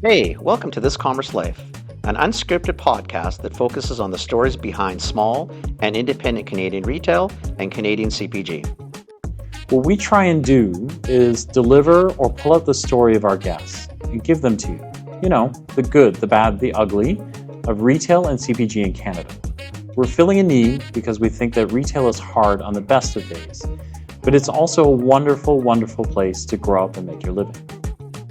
Hey, welcome to This Commerce Life, an unscripted podcast that focuses on the stories behind small and independent Canadian retail and Canadian CPG. What we try and do is deliver or pull out the story of our guests and give them to you. You know, the good, the bad, the ugly of retail and CPG in Canada. We're filling a need because we think that retail is hard on the best of days, but it's also a wonderful, wonderful place to grow up and make your living.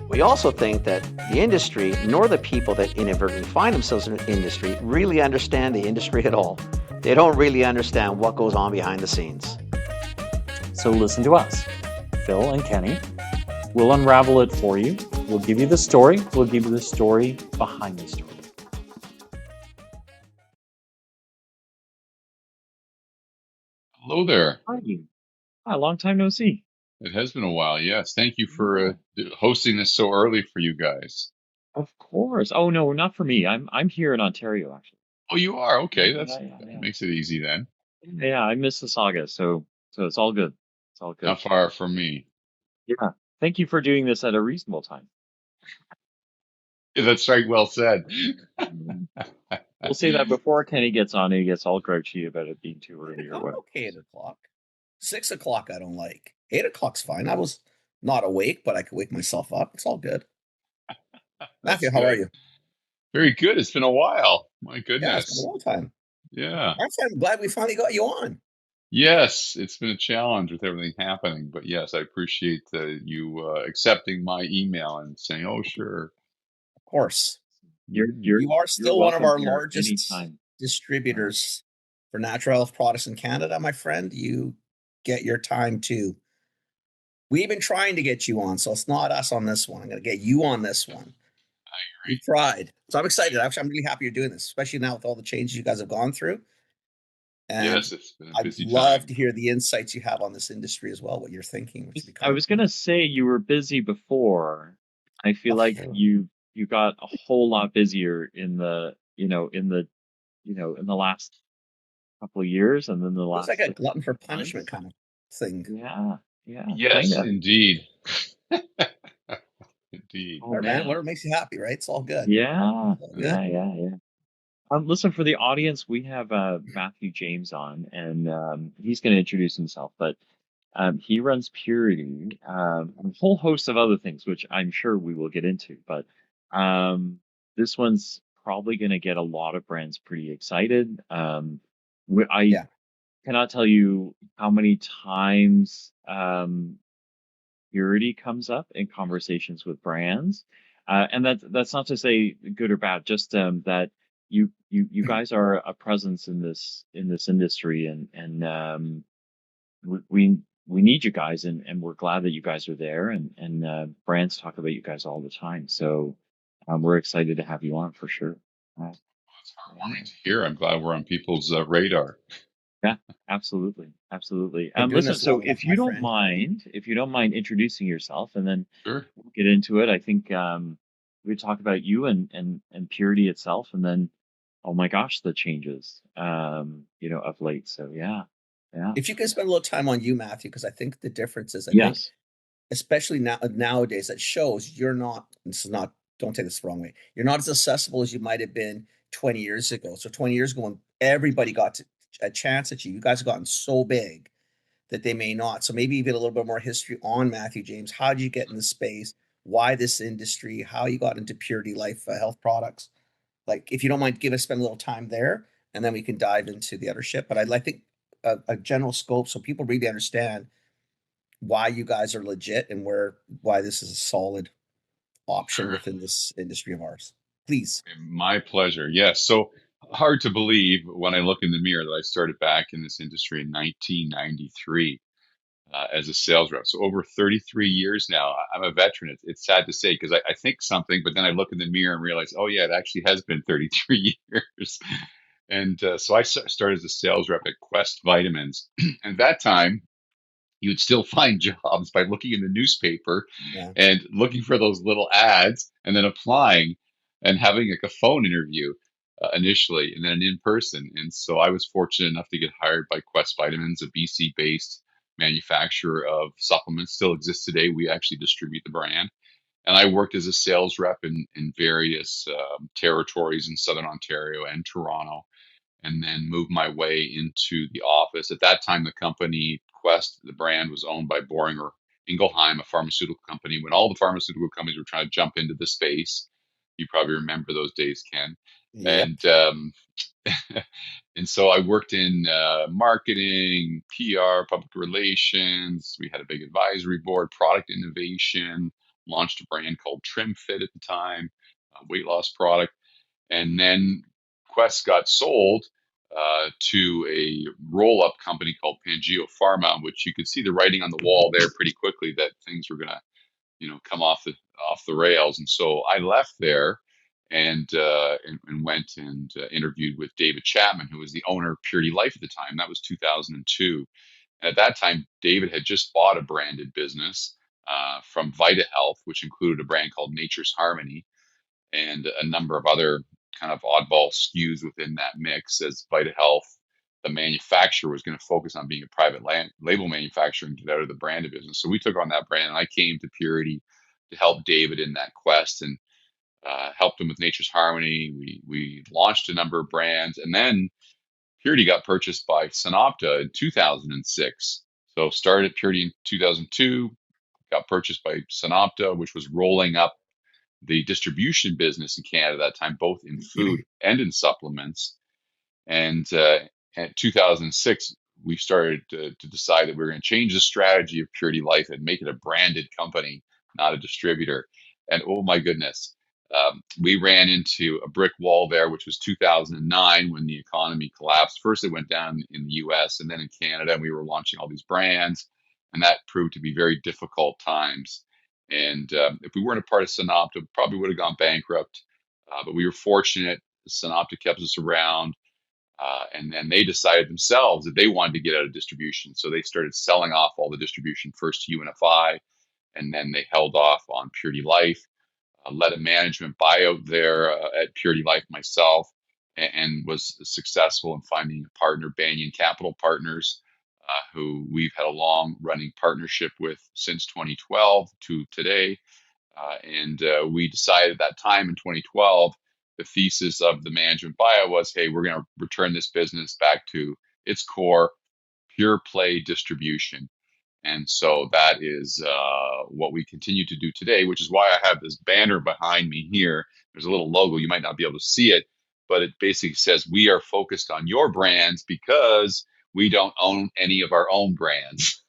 We also think that the industry, nor the people that inadvertently find themselves in the industry, really understand the industry at all. They don't really understand what goes on behind the scenes. So listen to us, Phil and Kenny. We'll unravel it for you. We'll give you the story. We'll give you the story behind the story. Hello there. Hi. Hi, long time no see. It has been a while. Yes. Thank you for hosting this so early for you guys. Of course. Oh no, not for me. I'm here in Ontario actually. Oh, you are? Okay. Yeah, That makes it easy then. Yeah, I miss Mississauga, so it's all good. It's all good. Not far from me. Yeah. Thank you for doing this at a reasonable time. Yeah, that's right. Well said. Mhm. We'll say that before Kenny gets on, he gets all grouchy about it being too early or I'm what. okay 8 o'clock. 6 o'clock I don't like. 8 o'clock's fine. I was not awake, but I could wake myself up. It's all good. That's Matthew, how are good. you? Very good. It's been a while. My Yeah, it's been a goodness. long time. Yeah. I'm glad we finally got you on. Yes. It's been a challenge with everything happening, but yes, I appreciate you accepting my email and saying, "Oh, sure." Of course. You're You are you're still one of welcome our here largest anytime. distributors for natural health products in Canada, my friend. You get your time too. We've been trying to get you on, so it's not us on this one. I'm going to get you on this one. We tried. So I'm excited. Actually, I'm really happy you're doing this, especially now with all the changes you guys have gone through. And Yes, it's been a I'd busy love time. to hear the insights you have on this industry as well, what you're thinking, which would be I kind of was gonna say you were busy before. I feel like cool. you got a whole lot busier in the in the last couple of years and then the It's like last a like glutton for 6 punishment months. kind of thing. Yeah, yeah, kind Yes, of. indeed. Indeed. Oh All right, man. man. Whatever makes you happy, right? It's all good. Yeah, It's all good. yeah. Listen, for the audience, we have Matthew James on, and he's going to introduce himself. But he runs Purity, and a whole host of other things, which I'm sure we will get into. But this one's probably going to get a lot of brands pretty excited. I Yeah. cannot tell you how many times purity comes up in conversations with brands. And that's not to say good or bad, just that you guys are a presence in this industry, and we need you guys, and we're glad that you guys are there, and brands talk about you guys all the time. So we're excited to have you on for sure. Uh, It's heartwarming to hear. I'm glad we're on people's radar. yeah, absolutely. Been doing Listen, this so long enough, my friend. if you don't mind introducing yourself, and then Sure. we'll get into it. I think we talk about you and purity itself, and then oh my gosh, the changes of late. So yeah, If you can spend a little time on you, Matthew, because I think the difference is, I think, yes, especially nowadays, that shows you're not, this is not, don't take this the wrong way. You're not as accessible as you might have been 20 years ago. So 20 years ago, when everybody got a chance at you, you guys have gotten so big that they may not. So maybe even a little bit more history on Matthew James. How did you get in the space? Why this industry? How you got into Purity Life Health products? Like, if you don't mind, spend a little time there, and then we can dive into the other shit. But I think a general scope so people really understand why you guys are legit and why this is a solid option Sure. within this industry of ours. Please. My pleasure. Yes. So hard to believe when I look in the mirror that I started back in this industry in 1993 as a sales rep. So over 33 years now. I'm a veteran. It's sad to say because I think something, but then I look in the mirror and realize, oh, yeah, it actually has been 33 years. And so started as a sales rep at Quest Vitamins. And that time, you'd still find jobs by looking in the newspaper Yeah. and looking for those little ads and then applying and having like a phone interview initially and then an in person. And so I was fortunate enough to get hired by Quest Vitamins, a BC based manufacturer of supplements, still exists today. We actually distribute the brand. And I worked as a sales rep in various territories in Southern Ontario and Toronto, and then moved my way into the office. At that time, the company Quest, the brand, was owned by Boehringer Ingelheim, a pharmaceutical company. When all the pharmaceutical companies were trying to jump into the space, you probably remember those days, Ken. Yep. And and so I worked in marketing, PR, public relations. We had a big advisory board, product innovation. Launched a brand called Trim Fit at the time, a weight loss product, and then Quest got sold to a roll-up company called Pangeo Pharma, which you could see the writing on the wall there pretty quickly that things were going to, come off the rails. And so I left there and went and interviewed with David Chapman, who was the owner of Purity Life at the time. That was 2002. And at that time, David had just bought a branded business from Vita Health, which included a brand called Nature's Harmony and a number of other kind of oddball SKUs within that mix, as Vita Health, the manufacturer, was going to focus on being a private label manufacturer and get out of the branded business. So we took on that brand, and I came to Purity to help David in that quest and helped him with Nature's Harmony. We launched a number of brands, and then Purity got purchased by Synopta in 2006. So started Purity in 2002, got purchased by Synopta, which was rolling up the distribution business in Canada at that time, both in food and in supplements. And in 2006, we started to decide that we were going to change the strategy of Purity Life and make it a branded company, not a distributor. And oh my goodness, we ran into a brick wall there, which was 2009 when the economy collapsed. First, it went down in the US and then in Canada, and we were launching all these brands. And that proved to be very difficult times. And if we weren't a part of Synopta, probably would have gone bankrupt. But we were fortunate. Synopta kept us around. And then they decided themselves that they wanted to get out of distribution. So they started selling off all the distribution first to UNFI, and then they held off on Purity Life. Led a management buyout there at Purity Life myself, and was successful in finding a partner, Banyan Capital Partners, who we've had a long running partnership with since 2012 to today. And we decided at that time in 2012, the thesis of the management buyout was, hey, we're going to return this business back to its core, pure play distribution. And so that is what we continue to do today, which is why I have this banner behind me here. There's a little logo. You might not be able to see it, but it basically says, we are focused on your brands because we don't own any of our own brands.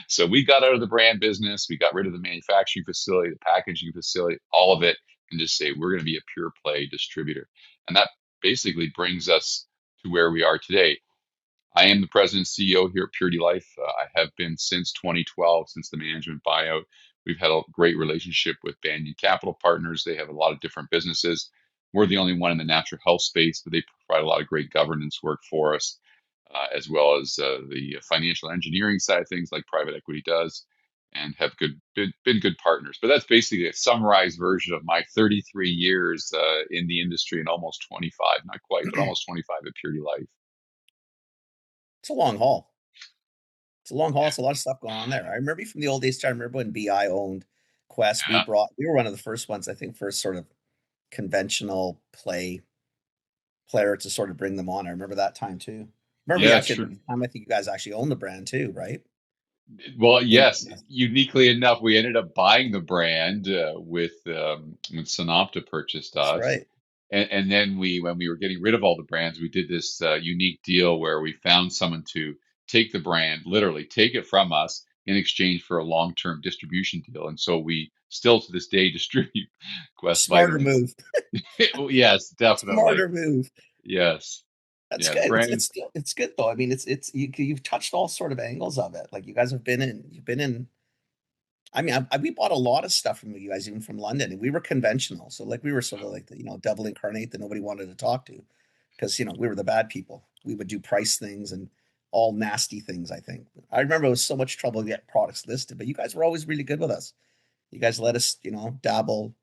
So we got out of the brand business. We got rid of the manufacturing facility, the packaging facility, all of it, and just say we're going to be a pure play distributor. And that basically brings us to where we are today. I am the president and CEO here at Purity Life. I have been since 2012, since the management buyout. We've had a great relationship with Banyan Capital Partners. They have a lot of different businesses. We're the only one in the natural health space, but they provide a lot of great governance work for us, as well as the financial engineering side of things, like private equity does, and have been good partners. But that's basically a summarized version of my 33 years in the industry and almost 25, not quite, but almost 25 at Purity Life. It's a long haul. It's a long haul. It's a lot of stuff going on there. I remember from the old days. I remember when BI owned Quest. We were one of the first ones, I think, first sort of conventional player to sort of bring them on. I remember that time too. Remember, Yeah, actually, sure. at the time, I think you guys actually own the brand too, right? Well, In yes. Uniquely enough, we ended up buying the brand with when Synopta purchased That's us, right. and then when we were getting rid of all the brands, we did this unique deal where we found someone to take the brand, literally take it from us in exchange for a long-term distribution deal, and so we still to this day distribute Quest Smarter vitamins. move. Yes, definitely. Smarter move. Yes, That's yeah. The good. brand. It's good though. I mean, you've touched all sort of angles of it. Like you guys have been in. You've been in. I mean, we bought a lot of stuff from you guys, even from London, and we were conventional. So like we were sort of like the devil incarnate that nobody wanted to talk to, because we were the bad people. We would do price things and all nasty things. I think I remember it was so much trouble to get products listed, but you guys were always really good with us. You guys let us, dabble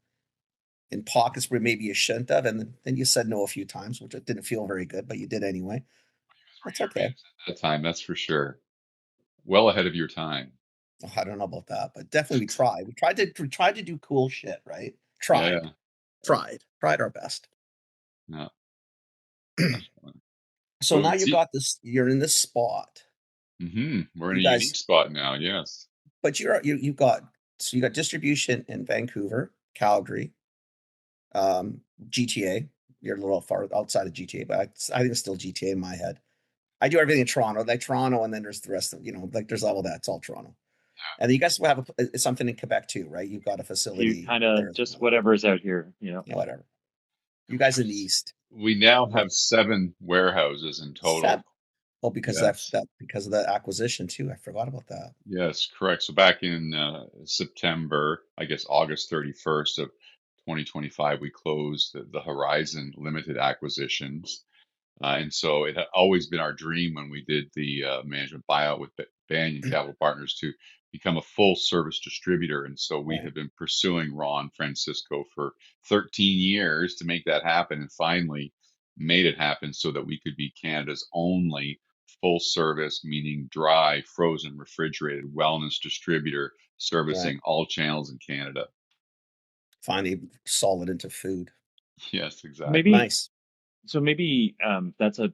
in pockets where maybe you shouldn't have, and then you said no a few times, which it didn't feel very good, but you did anyway. That's okay. At that time, that's for sure. Well ahead of your time. Oh, I don't know about that, but definitely we tried. We tried to do cool shit, right? Tried. Yeah, Tried our best. yeah, definitely. So So now you see, got this, you're in this spot. we're in You a unique guys, spot now. Yes. but you've got, so you got distribution in Vancouver, Calgary, um, GTA. You're a little far outside of GTA, but I think it's still GTA in my head. I do everything in Toronto, like Toronto, and then there's the rest of, like there's all of that. It's all Toronto. And then you guys will have something in Quebec too, right? You've got a You facility kind there of as just well. whatever's out here, Yeah, whatever. And You guys in the east. we now have 7 warehouses in total. Seven. Oh, because Yes. because of the acquisition too. I forgot about that. Yes, correct. So back in September, I guess August 31st of 2025, we closed the Horizon Limited acquisitions. And so it had always been our dream when we did the management buyout with Banyan Capital Partners to become a full service distributor. And so we Right. have been pursuing Ron Francisco for 13 years to make that happen, and finally made it happen so that we could be Canada's only full service, meaning dry, frozen, refrigerated wellness distributor Right. servicing all channels in Canada. Finally solid into food. Yes, exactly. maybe. Nice. So maybe that's a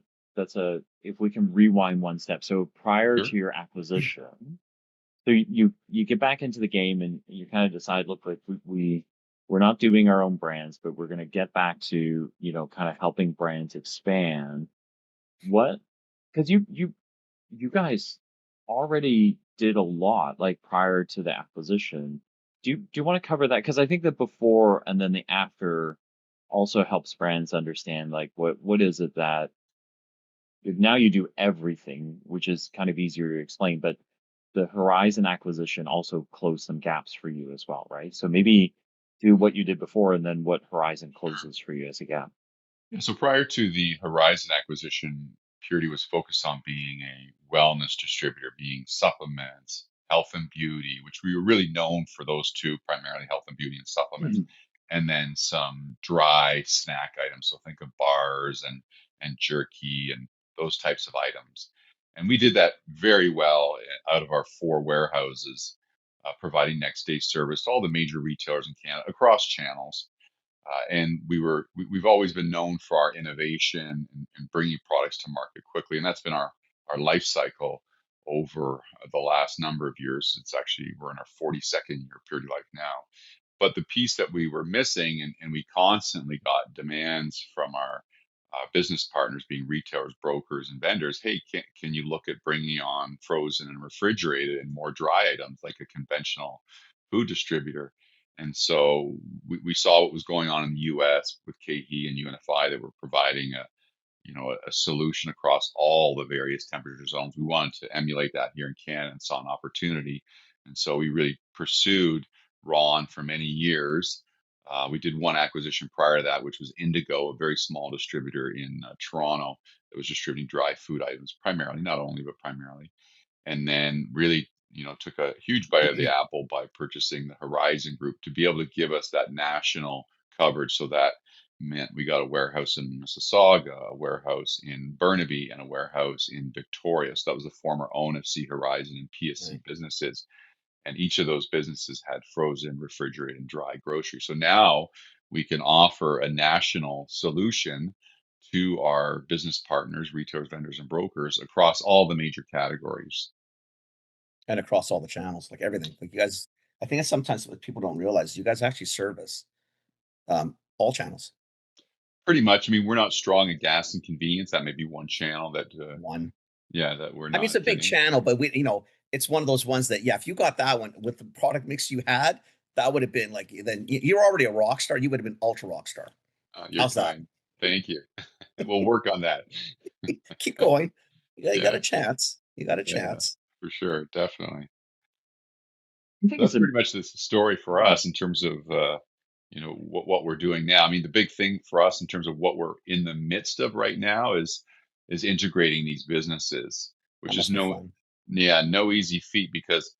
if we can rewind one step. So prior Sure. to your acquisition, so you get back into the game and you kind of decide, look, like we're not doing our own brands, but we're going to get back to kind of helping brands expand. What? Because you guys already did a lot like prior to the acquisition. Do you want to cover that? Because I think the before and then the after also helps brands understand like what is it that now you do everything, which is kind of easier to explain, but the Horizon acquisition also closed some gaps for you as well, right? So maybe do what you did before and then what Horizon closes for you as a gap. Yeah, so prior to the Horizon acquisition, Purity was focused on being a wellness distributor, being supplements, health and beauty, which we were really known for those two, primarily health and beauty and supplements, Mhm. and then some dry snack items. So think of bars and jerky and those types of items. And we did that very well out of our 4 warehouses, providing next day service to all the major retailers in Canada across channels. And we've always been known for our innovation and bringing products to market quickly, and that's been our life cycle over the last number of years. It's actually we're in our 42nd year period of life now. But the piece that we were missing, and we constantly got demands from our business partners, being retailers, brokers, and vendors. Hey, can you look at bringing on frozen and refrigerated and more dry items like a conventional food distributor? And so we saw what was going on in the U.S. with KE and UNFI that were providing a solution across all the various temperature zones. We wanted to emulate that here in Canada and saw an opportunity. And so we really pursued Ron for many years. We did one acquisition prior to that, which was Indigo, a very small distributor in Toronto that was distributing dry food items primarily, not only, but primarily. And then really, took a huge bite of the apple by purchasing the Horizon Group to be able to give us that national coverage. So that meant we got a warehouse in Mississauga, a warehouse in Burnaby, and a warehouse in Victoria. So that was the former ONFC Horizon and PSC Right. businesses. And each of those businesses had frozen, refrigerated, and dry grocery. So now we can offer a national solution to our business partners, retailers, vendors, and brokers across all the major categories. And across all the channels, like everything. Like you guys, I think that's sometimes what people don't realize. You guys actually service all channels. Pretty much. I mean, we're not strong in gas and convenience. That may be one channel that, One. yeah, that we're I mean, it's a not big in. channel, but it's one of those ones that, yeah, if you got that one with the product mix you had, that would have been like, then you're already a rock star. You would have been ultra rock star. You're How's that? kind. Thank you. We'll work on that. Keep going. Yeah, you got Yeah, a chance. You got a yeah, chance. for sure, definitely. I think it's That's a pretty much the story for us in terms of what we're doing now. I mean, the big thing for us in terms of what we're in the midst of right now is integrating these businesses, That which is must be fun. no easy feat because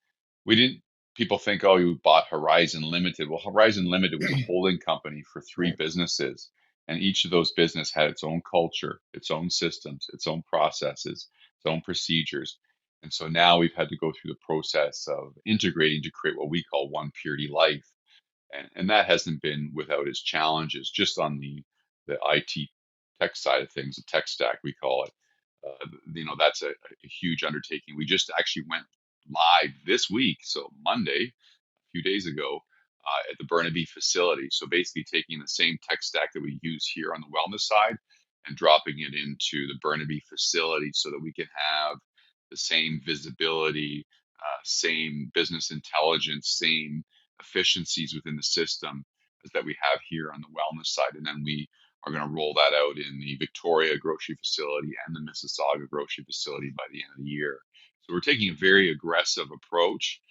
we didn't. People think, oh, you bought Horizon Limited. Well, Horizon Limited was a holding company for 3 Right. businesses, and each of those business had its own culture, its own systems, its own processes, its own procedures. And so now we've had to go through the process of integrating to create what we call One Purity Life. And that hasn't been without its challenges, just on the IT tech side of things, the tech stack, we call it. That's a huge undertaking. We just actually went live this week, so Monday, a few days ago, at the Burnaby facility. So basically taking the same tech stack that we use here on the wellness side and dropping it into the Burnaby facility so that we can have the same visibility, same business intelligence, same efficiencies within the system as that we have here on the wellness side. And then we are going to roll that out in the Victoria grocery facility and the Mississauga grocery facility by the end of the year. So we're taking a very aggressive approach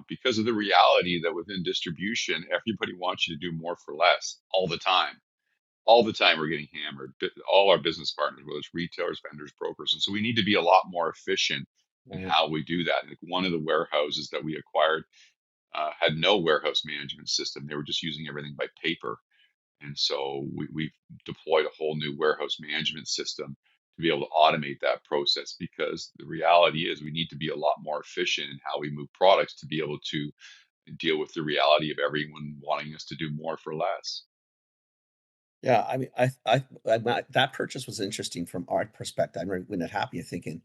because of the reality that within distribution, everybody wants you to do more for less all the time. All the time, we're getting hammered. All our business partners, whether it's retailers, vendors, brokers, and so we need to be a lot more efficient in Right. how we do that. Like one of the warehouses that we acquired had no warehouse management system; they were just using everything by paper. And so we've deployed a whole new warehouse management system to be able to automate that process because the reality is we need to be a lot more efficient in how we move products to be able to deal with the reality of everyone wanting us to do more for less. Yeah, I mean, that purchase was interesting from our perspective. I remember when it happened, you're thinking,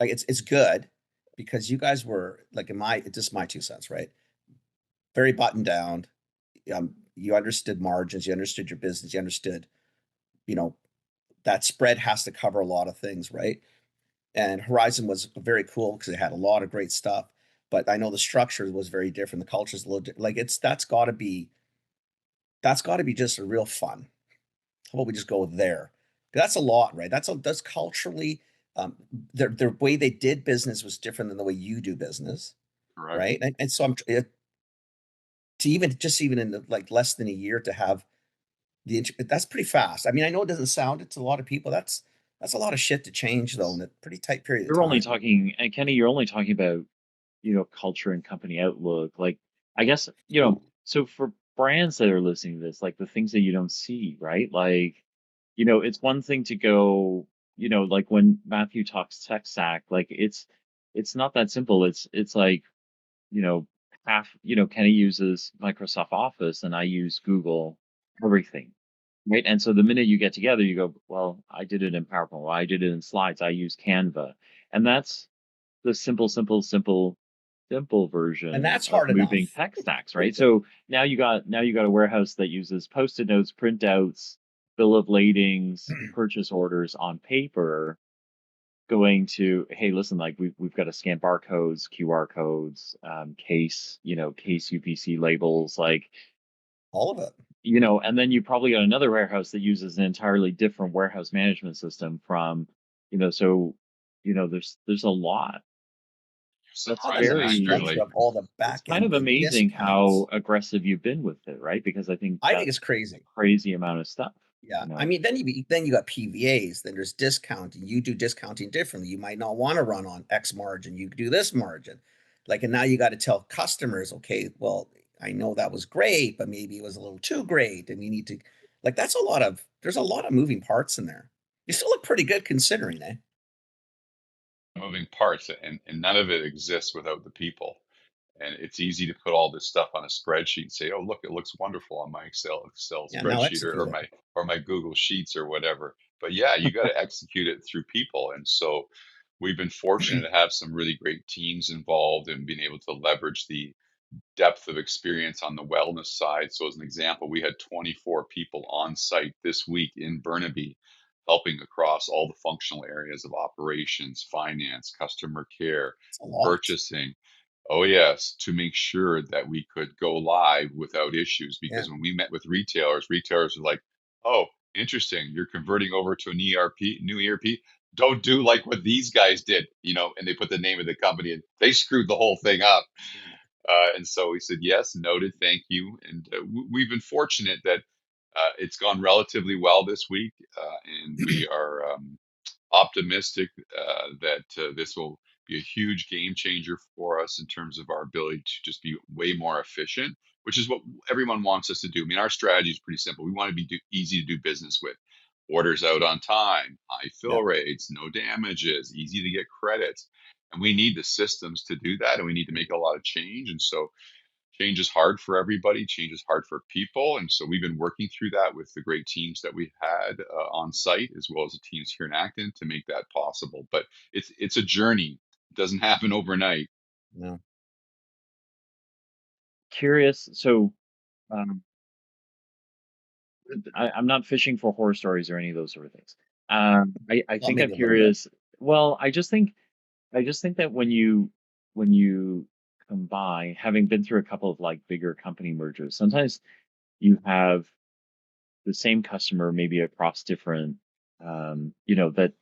like, it's good because you guys were like, in my, it's just my 2 cents, right? Very buttoned down. You understood margins, you understood your business, you understood, you know, that spread has to cover a lot of things, right? And Horizon was very cool because it had a lot of great stuff. But I know the structure was very different. The culture's a little like it's that's got to be just a real fun. How about we just go there? That's a lot, right? That's culturally, their way they did business was different than the way you do business, Correct. right? And so to even just even in like less than a year to have that's pretty fast. I mean, I know it doesn't sound it to a lot of people. That's a lot of shit to change though in a pretty tight period of You're only time. talking, and Kenny, you're only talking about, culture and company outlook. Like, I guess, so for brands that are listening to this, like the things that you don't see, right? Like, it's one thing to go, like when Matthew talks tech stack, like it's not that simple. It's like, you know, Kenny uses Microsoft Office and I use Google everything. Right. And so the minute you get together, you go, well, I did it in PowerPoint, well, I did it in slides, I use Canva. And that's the simple And version that's of hard moving enough. tech stacks, right? So now you got a warehouse that uses post-it notes, printouts, bill of ladings, purchase orders on paper, going to, hey, listen, like we've got to scan barcodes, QR codes, case UPC labels, like, All of it. and then you probably got another warehouse that uses an entirely different warehouse management system from, so, there's a lot. That's And then Summarizing the structure very, accurately. of all the it's back kind end of amazing discounts. how aggressive you've been with it, right? Because I think I think that's it's crazy. a crazy amount of stuff, Yeah, you I know. mean, then you got PVAs, then there's discounting. You do discounting differently. You might not want to run on X margin. You do this margin. Like, and now you got to tell customers, okay, well, I know that was great, but maybe it was a little too great, and you need to, like, there's a lot of moving parts in there. You still look pretty good considering, eh? Moving parts, and none of it exists without the people. And it's easy to put all this stuff on a spreadsheet and say, "Oh, look, it looks wonderful on my Excel Yeah, now spreadsheet execute or it. my Google Sheets or whatever." But yeah, you got to execute it through people. And so we've been fortunate to have some really great teams involved and being able to leverage the depth of experience on the wellness side. So, as an example, we had 24 people on site this week in Burnaby helping across all the functional areas of operations, finance, customer care, It's a lot. purchasing. Oh, yes, to make sure that we could go live without issues. Yeah, Because when we met with retailers are like, oh, interesting. You're converting over to an new ERP. Don't do like what these guys did, and they put the name of the company and they screwed the whole thing up. yeah. And so we said, yes, noted, thank you. And we've been fortunate that it's gone relatively well this week. And we are optimistic that this will be a huge game changer for us in terms of our ability to just be way more efficient, which is what everyone wants us to do. I mean, our strategy is pretty simple. We want to be easy to do business with. Orders out on time, high Yeah. fill rates, no damages, easy to get credits. And we need the systems to do that, and we need to make a lot of change. And so change is hard for everybody. Change is hard for people. And so we've been working through that with the great teams that we had on site, as well as the teams here in Acton, to make that possible. But it's a journey. It doesn't happen overnight. No. Curious. So um, I'm not fishing for horror stories or any of those sort of things. I Well, think I'm maybe a little bit. curious. Well, I just think that when you combine, having been through a couple of like bigger company mergers, sometimes you have the same customer maybe across different, that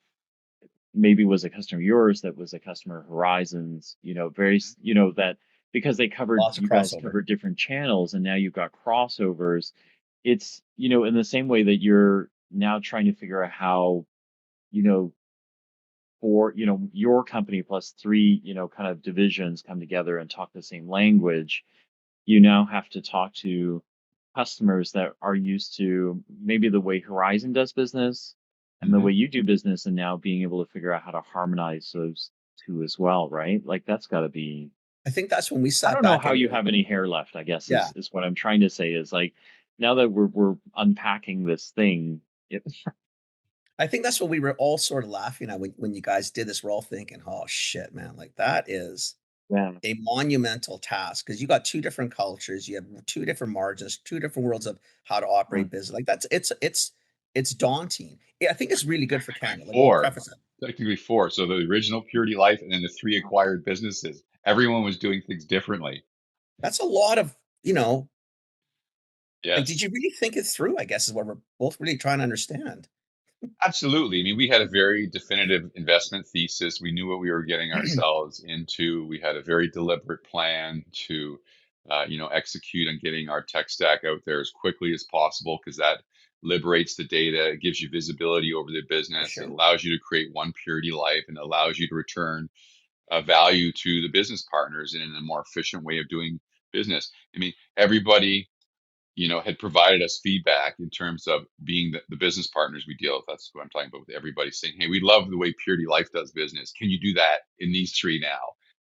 maybe was a customer of yours, that was a customer of Horizons, that because Lots of you guys crossover. covered different channels and now you've got crossovers. It's, in the same way that you're now trying to figure out how, you know, for, your company plus three, kind of divisions come together and talk the same language. You now have to talk to customers that are used to maybe the way Horizon does business and the Hmm. way you do business, and now being able to figure out how to harmonize those two as well, right? Like that's got to be. I think that's when we I sat don't know back how and you really, have any hair left, I guess yeah. is what I'm trying to say is like now that we're unpacking this thing. It, I think that's what we were all sort of laughing at when you guys did this. We're all thinking, "Oh shit, man! Like that is yeah. a monumental task because you got two different cultures, you have two different margins, two different worlds of how to Mm. operate business. Like that's it's daunting. Yeah, I think it's really good for Technically Canada. Like I'll four. preface it. Technically four. So the original Purity Life and then the three acquired businesses. Everyone was doing things differently. That's a lot of like. Did Yes. you really think it through? I guess is what we're both really trying to understand. Absolutely. I mean, we had a very definitive investment thesis. We knew what we were getting ourselves into. We had a very deliberate plan to, execute on getting our tech stack out there as quickly as possible because that liberates the data. It gives you visibility over the For business. It sure. allows you to create one Purity Life and allows you to return value to the business partners in a more efficient way of doing business. I mean, everybody had provided us feedback in terms of being the business partners we deal with. That's what I'm talking about with everybody saying, hey, we love the way Purity Life does business. Can you do that in these three now?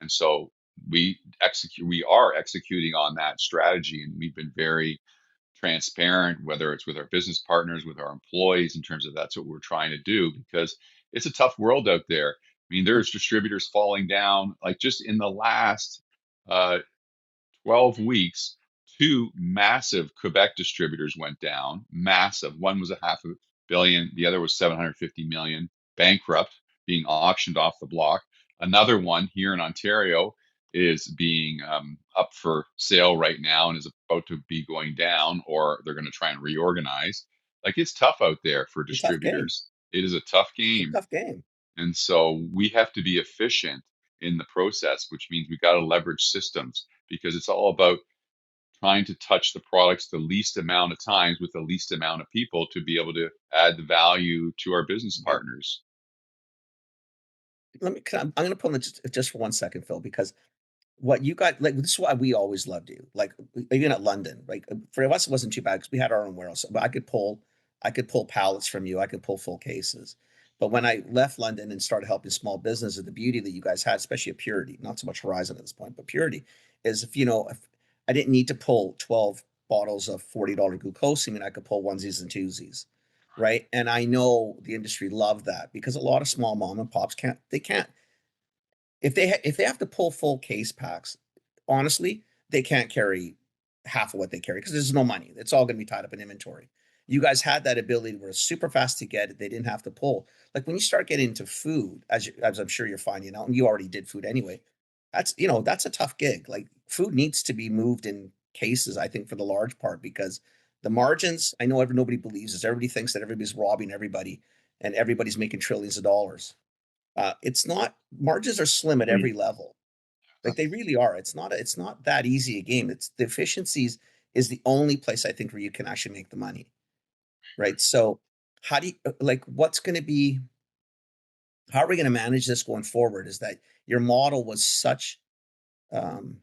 And so we are executing on that strategy. And we've been very transparent, whether it's with our business partners, with our employees, in terms of that's what we're trying to do because it's a tough world out there. I mean, there's distributors falling down, like just in the last uh, 12 weeks, two massive Quebec distributors went down. Massive. One was a half a billion, the other was 750 million, bankrupt, being auctioned off the block. Another one here in Ontario is being up for sale right now and is about to be going down, or they're going to try and reorganize. Like it's tough out there for It's a tough game. distributors. It is a tough It's a game. tough game. And so we have to be efficient in the process, which means we got to leverage systems because it's all about trying to touch the products the least amount of times with the least amount of people to be able to add the value to our business Yeah. partners. I'm going to pull in just for 1 second, Phil, because what you got, like, this is why we always loved you. Like, even at London, like for us, it wasn't too bad because we had our own warehouse. But I could pull pallets from you. I could pull full cases. But when I left London and started helping small businesses, the beauty that you guys had, especially at Purity, not so much Horizon at this point, but Purity, is if I didn't need to pull 12 bottles of $40 glucosamine, I could pull onesies and twosies, right? And I know the industry loved that because a lot of small mom and pops can't if they have to pull full case packs, honestly, they can't carry half of what they carry because there's no money. It's all going to be tied up in inventory. You guys had that ability where it's super fast to get it. They didn't have to pull. Like when you start getting into food, as I'm sure you're finding out, and you already did food anyway. That's a tough gig. Like food needs to be moved in cases, I think, for the large part because the margins. I know nobody believes this. Everybody thinks that everybody's robbing everybody and everybody's making trillions of dollars. It's not margins are slim at every We, level. Like they really are. It's not that easy a game. It's the efficiencies is the only place I think where you can actually make the money, right? So how do you like what's going to be how are we going to manage this going forward? Is that your model was such um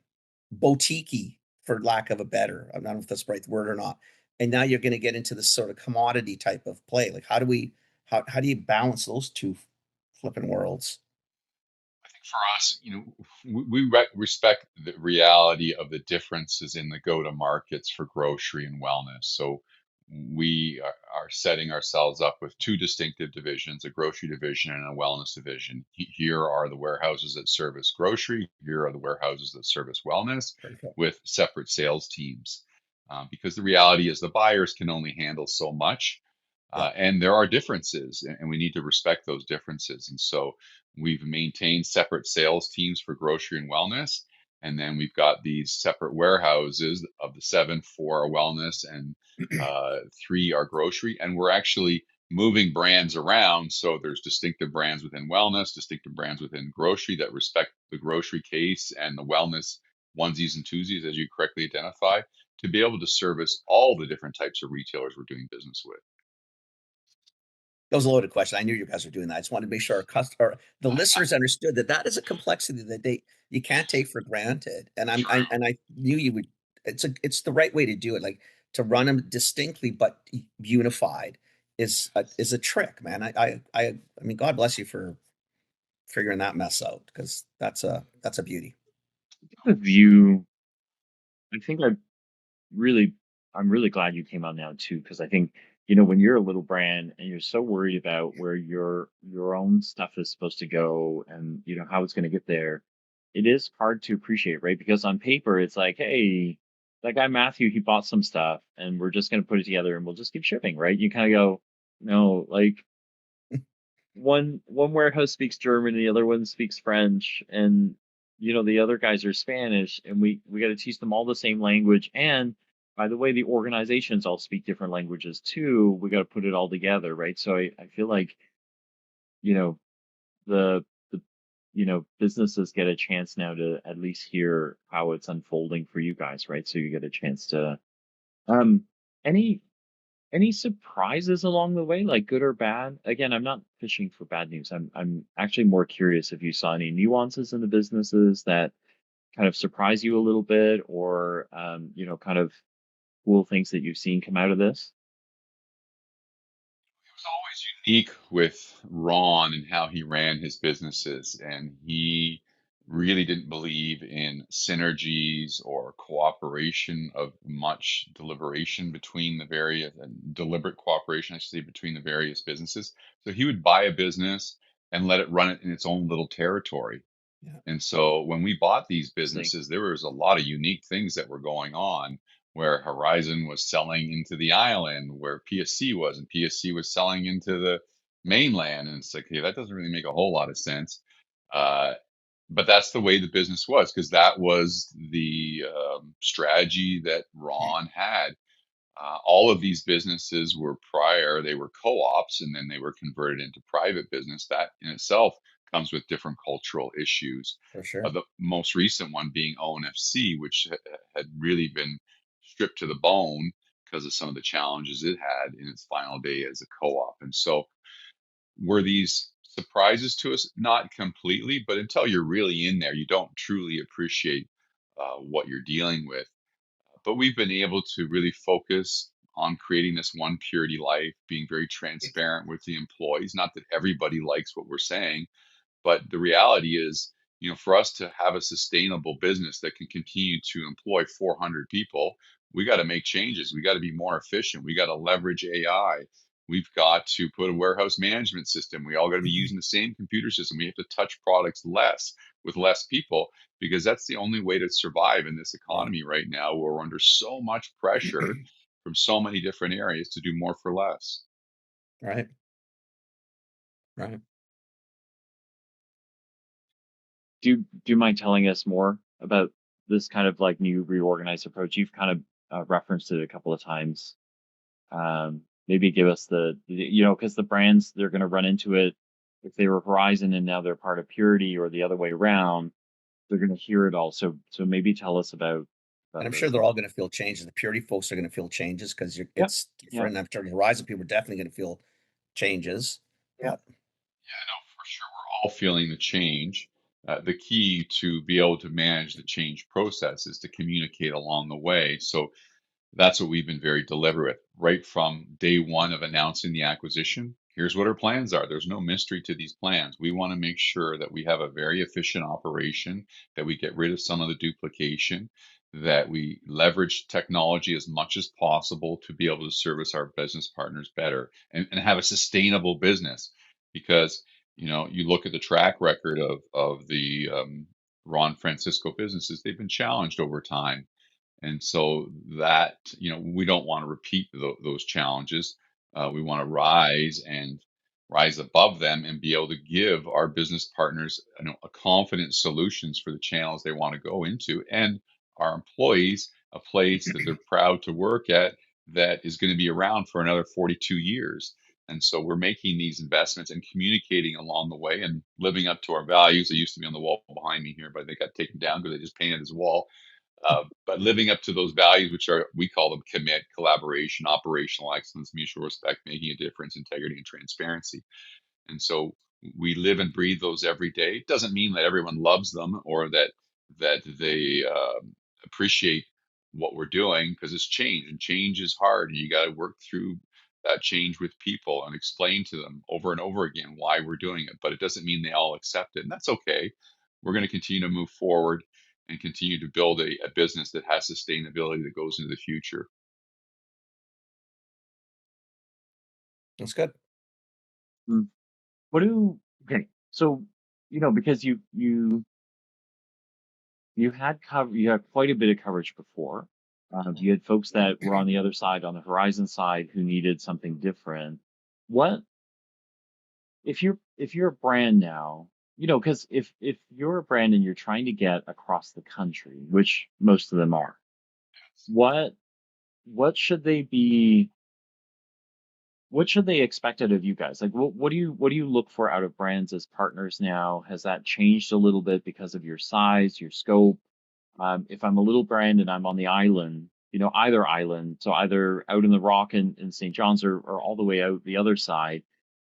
boutique for lack of a better, I don't know if that's the right word or not. And now you're going to get into this sort of commodity type of play. Like how do you balance those two flipping worlds? For us, we respect the reality of the differences in the go-to markets for grocery and wellness. So we are setting ourselves up with two distinctive divisions, a grocery division and a wellness division. Here are the warehouses that service grocery. Here are the warehouses that service wellness Perfect. with separate sales teams. Because the reality is the buyers can only handle so much. Yeah. And there are differences, and we need to respect those differences. And so we've maintained separate sales teams for grocery and wellness. And then we've got these separate warehouses of the seven, four are wellness and three are grocery. And we're actually moving brands around. So there's distinctive brands within wellness, distinctive brands within grocery that respect the grocery case and the wellness onesies and twosies, as you correctly identify, to be able to service all the different types of retailers we're doing business with. That was a loaded question. I knew you guys were doing that. I just wanted to make sure the listeners understood that that is a complexity that you can't take for granted. And I knew you would. It's the right way to do it. Like to run them distinctly but unified is a trick, man. I mean, God bless you for figuring that mess out because that's a beauty. The view, I think really, I'm really glad you came out now too, because I think, when you're a little brand and you're so worried about where your own stuff is supposed to go and how it's going to get there, it is hard to appreciate, right? Because on paper, it's like, hey, that guy Matthew, he bought some stuff and we're just going to put it together and we'll just keep shipping, right? You kind of go, no, like one warehouse speaks German, the other one speaks French, and the other guys are Spanish, and we got to teach them all the same language. And by the way, the organizations all speak different languages too. We got to put it all together, right? So I feel like you know the businesses get a chance now to at least hear how it's unfolding for you guys, right? So you get a chance to um any any surprises along the way, like good or bad? Again, I'm not fishing for bad news. I'm actually more curious if you saw any nuances in the businesses that kind of surprise you a little bit, or kind of cool things that you've seen come out of this. Was always unique with Ron and how he ran his businesses, and he really didn't believe in synergies or cooperation of much deliberation between the various deliberate cooperation, I should say, between the various businesses. So he would buy a business and let it run it in its own little territory. Yeah. And so when we bought these Interesting. businesses, there was a lot of unique things that were going on where Horizon was selling into the island, where PSC was, and PSC was selling into the mainland. And it's like, hey, that doesn't really make a whole lot of sense. Uh, but that's the way the business was because that was the strategy that Ron had. All of these businesses were prior, they were co-ops and then they were converted into private business. That in itself comes with different cultural issues. For sure. The most recent one being ONFC, which had really been stripped to the bone because of some of the challenges it had in its final day as a co-op. And so were these surprises to us? Not completely, but until you're really in there, you don't truly appreciate what you're dealing with. But we've been able to really focus on creating this one purity life, being very transparent with the employees. Not that everybody likes what we're saying, but the reality is, for us to have a sustainable business that can continue to employ 400 people, we got to make changes. We got to be more efficient. We got to leverage AI. We've got to put a warehouse management system. We all got to be using the same computer system. We have to touch products less with less people because that's the only way to survive in this Right. economy right now where we're under so much pressure from so many different areas to do more for less. Right. Right. Do you mind telling us more about this kind of like new reorganized approach? You've kind of referenced it a couple of times. Maybe give us because the brands, they're going to run into it if they were Verizon and now they're part of Purity, or the other way around. They're going to hear it all. So maybe tell us about And I'm sure those they're things. all going to feel changes. The purity folks are going to feel changes because Yep. it's Yeah. different. I'm sure the Horizon people are definitely going to feel changes. Yeah. Yeah, no, for sure. We're all feeling the change. The key to be able to manage the change process is to communicate along the way. So that's what we've been very deliberate with. Right from day one of announcing the acquisition, here's what our plans are. There's no mystery to these plans. We want to make sure that we have a very efficient operation, that we get rid of some of the duplication, that we leverage technology as much as possible to be able to service our business partners better and have a sustainable business. Because, you look at the track record of the Ron Francisco businesses, they've been challenged over time. And so that, we don't want to repeat those challenges. We want to rise above them and be able to give our business partners, a confident solutions for the channels they want to go into, and our employees a place that they're proud to work at that is going to be around for another 42 years. And so we're making these investments and communicating along the way and living up to our values. They used to be on the wall behind me here, but they got taken down because they just painted this wall. But living up to those values, which are, we call them commit, collaboration, operational excellence, mutual respect, making a difference, integrity, and transparency. And so we live and breathe those every day. It doesn't mean that everyone loves them or that they appreciate what we're doing, because it's change, and change is hard, and you got to work through that change with people and explain to them over and over again why we're doing it. But it doesn't mean they all accept it, and that's okay. We're going to continue to move forward and continue to build a business that has sustainability that goes into the future. That's good. Mm. Okay, so because you had quite a bit of coverage before. You had folks that were on the other side, on the horizon side, who needed something different. What if you're a brand now? Because if you're a brand and you're trying to get across the country, which most of them are, what what should they be? What should they expect out of you guys? Like, what do you look for out of brands as partners now? Has that changed a little bit because of your size, your scope? If I'm a little brand and I'm on the island, either island, so either out in the Rock in St. John's, or all the way out the other side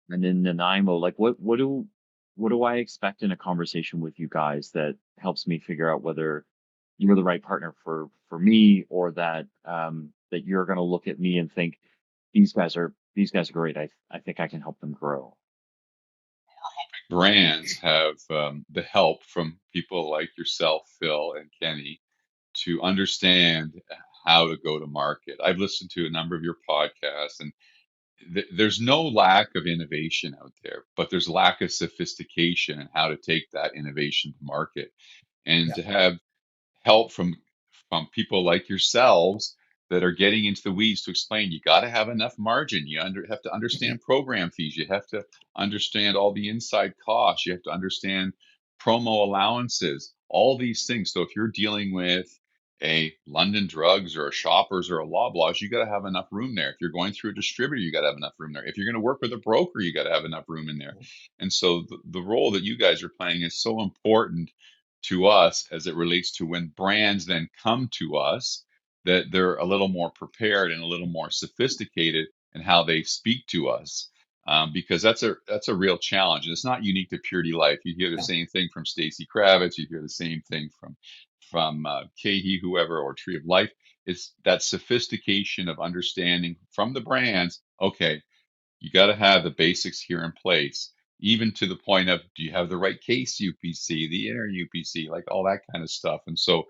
and in Nanaimo, like what do I expect in a conversation with you guys that helps me figure out whether you're the right partner for me, or that you're going to look at me and think these guys are great. I think I can help them grow. Brands have the help from people like yourself, Phil, and Kenny, to understand how to go to market. I've listened to a number of your podcasts, and there's no lack of innovation out there, but there's lack of sophistication in how to take that innovation to market. And Yeah. to have help from people like yourselves that are getting into the weeds to explain, you got to have enough margin. Have to understand program fees. You have to understand all the inside costs. You have to understand promo allowances, all these things. So if you're dealing with a London Drugs or a Shoppers or a Loblaws, you got to have enough room there. If you're going through a distributor, you got to have enough room there. If you're going to work with a broker, you got to have enough room in there. And so the role that you guys are playing is so important to us as it relates to when brands then come to us, that they're a little more prepared and a little more sophisticated in how they speak to us. Because that's a real challenge, and it's not unique to Purity Life. You hear the Yeah. same thing from Stacy Kravitz. You hear the same thing from Kahi, whoever, or Tree of Life. It's that sophistication of understanding from the brands. Okay, you got to have the basics here in place, even to the point of, do you have the right case UPC, the inner UPC, like all that kind of stuff. And so,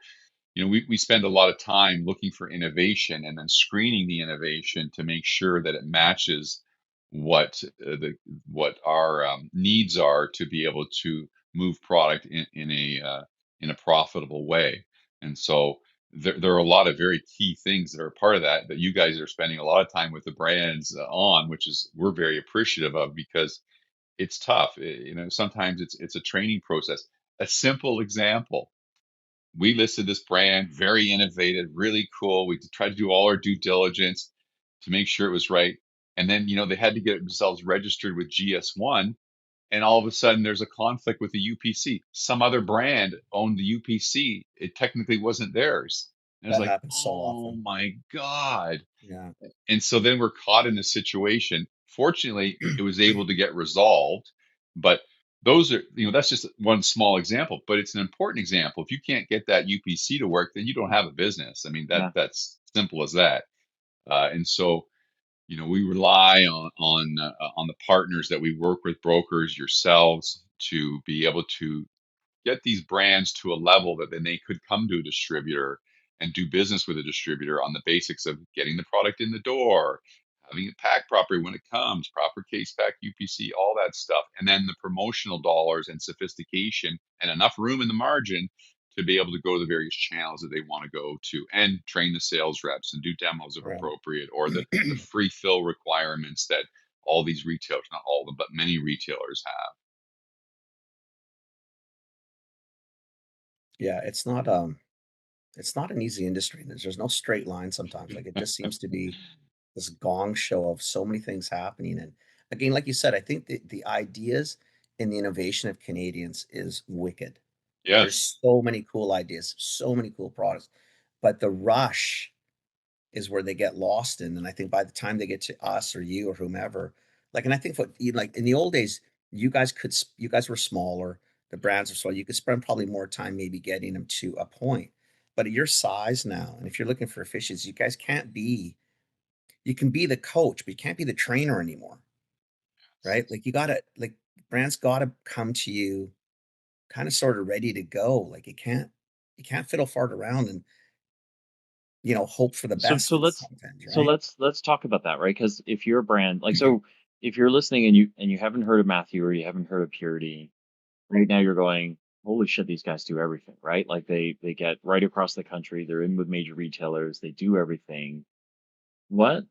we spend a lot of time looking for innovation and then screening the innovation to make sure that it matches what what our needs are to be able to move product in a profitable way. And so there are a lot of very key things that are part of that you guys are spending a lot of time with the brands on, which is we're very appreciative of, because it's tough. Sometimes it's a training process. A simple example: we listed this brand, very innovative, really cool. We tried to do all our due diligence to make sure it was right. And then, they had to get themselves registered with GS1. And all of a sudden, there's a conflict with the UPC. Some other brand owned the UPC. It technically wasn't theirs. And I was That like, happens so oh often. my God. Yeah. And so then we're caught in a situation. Fortunately, it was able to get resolved, but those are, that's just one small example, but it's an important example. If you can't get that UPC to work, then you don't have a business. I mean, Yeah. that's simple as that. And so we rely on the partners that we work with, brokers, yourselves, to be able to get these brands to a level that then they could come to a distributor and do business with a distributor on the basics of getting the product in the door, having it packed properly when it comes, proper case pack, UPC, all that stuff. And then the promotional dollars and sophistication and enough room in the margin to be able to go to the various channels that they want to go to and train the sales reps and do demos if Right. appropriate, or the free fill requirements that all these retailers, not all of them, but many retailers have. Yeah, it's not an easy industry. There's no straight line sometimes. Like it just seems to be this gong show of so many things happening. And again, like you said, I think the ideas and the innovation of Canadians is wicked. Yes. There's so many cool ideas, so many cool products, but the rush is where they get lost in. And I think by the time they get to us or you or whomever, like, and I think what you like in the old days, you guys were smaller, the brands are small. You could spend probably more time maybe getting them to a point. But at your size now, and if you're looking for efficiency, you guys can't be, you can be the coach, but you can't be the trainer anymore, right? Like you gotta, like brands gotta come to you kind of sort of ready to go. Like you can't fiddle fart around and, hope for the So best so let's sometimes, so right? let's let's talk about that, right? Because if you're a brand like so, if you're listening and you haven't heard of Matthew or you haven't heard of Purity, right now you're going, holy shit, these guys do everything, right? Like they get right across the country, they're in with major retailers, they do everything. What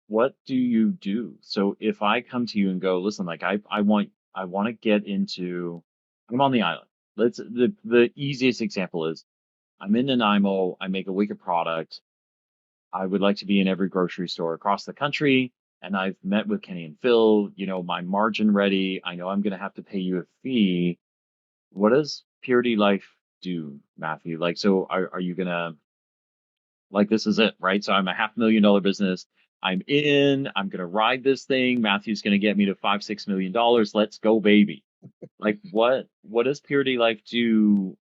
what do you do? So if I come to you and go, listen, like I want to get into I'm on the island. The easiest example is I'm in Nanaimo, I make a wicked product. I would like to be in every grocery store across the country. And I've met with Kenny and Phil, my margin ready. I know I'm going to have to pay you a fee. What does Purity Life do, Matthew? Like, so are you going to, like, this is it, right? So I'm a $500,000 business. I'm going to ride this thing. Matthew's going to get me to $5-6 million. Let's go, baby. Like, what does Purity Life do?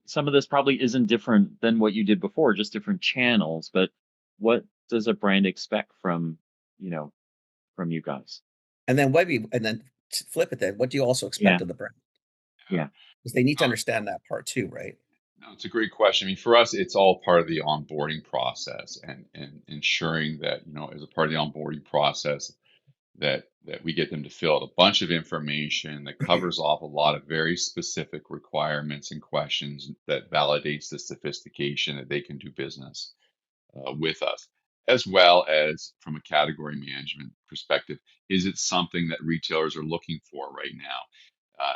Some of this probably isn't different than what you did before, just different channels. But what does a brand expect you know, from you guys? And then what you and then flip it then, what do you also Yeah, expect of the brand? yeah, Because they need to Uh, understand that part too, right? No, it's a great question. I mean, for us, it's all part of the onboarding process, and ensuring that, as a part of the onboarding process, that we get them to fill out a bunch of information that covers off a lot of very specific requirements and questions that validates the sophistication that they can do business with us, as well as from a category management perspective. Is it something that retailers are looking for right now?